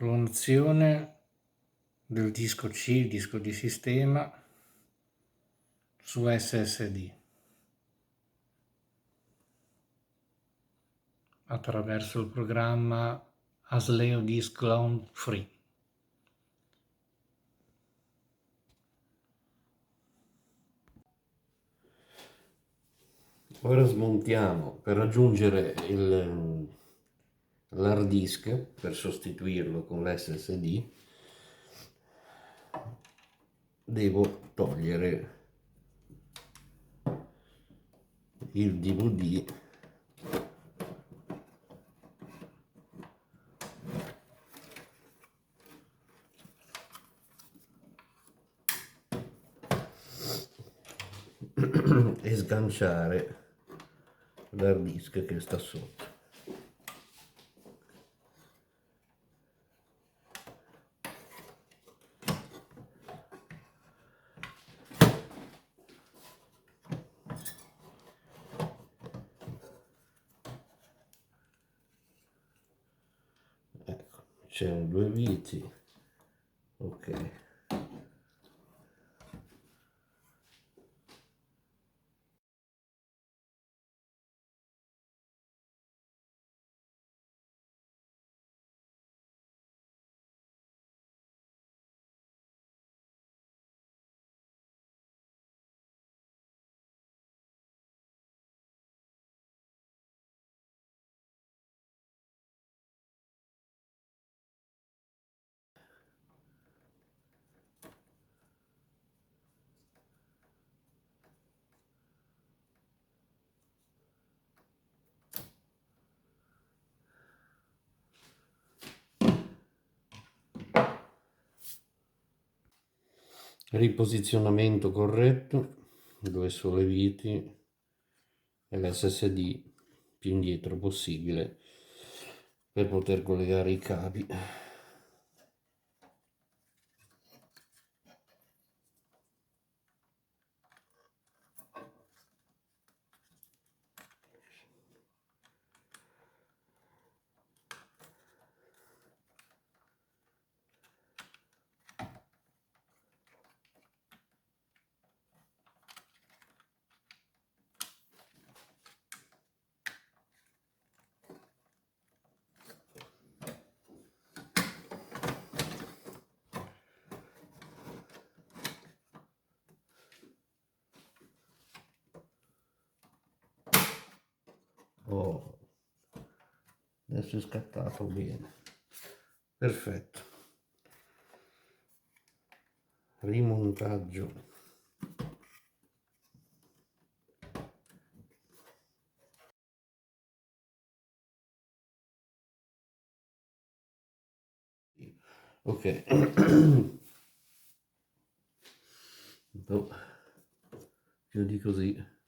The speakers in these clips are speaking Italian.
Programmazione del disco C, il disco di sistema, su SSD attraverso il programma Asleo Disk Clone Free. Ora smontiamo per aggiungere l'hard disk per sostituirlo con l'SSD. Devo togliere il DVD e sganciare l'hard disk che sta sotto. Ecco, c'erano due viti, ok. Riposizionamento corretto, dove sono le viti e l'SSD più indietro possibile per poter collegare i cavi. Oh, adesso è scattato bene, perfetto. Rimontaggio. Ok. No, più di così.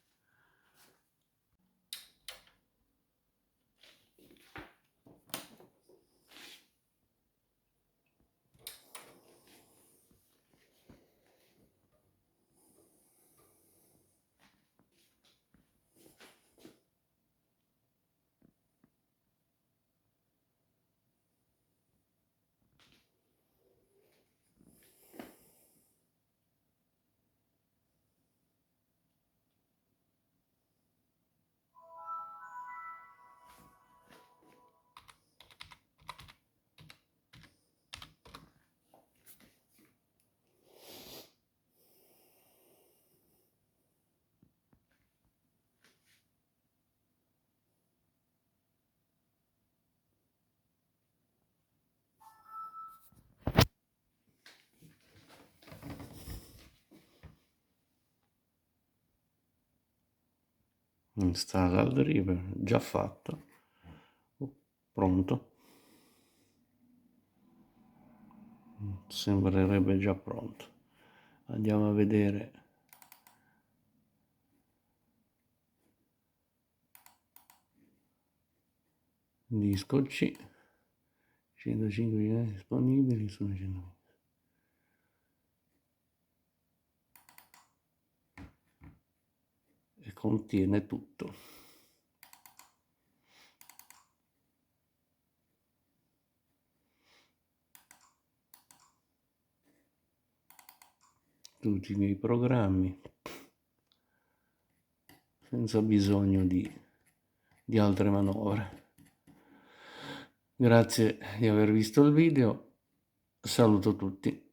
Installa il driver, già fatto, pronto, sembrerebbe già pronto. Andiamo a vedere. Disco C, 105 unità disponibili, sono 100. E contiene tutto. tutti i miei programmi senza bisogno di altre manovre. Grazie di aver visto il video, saluto tutti.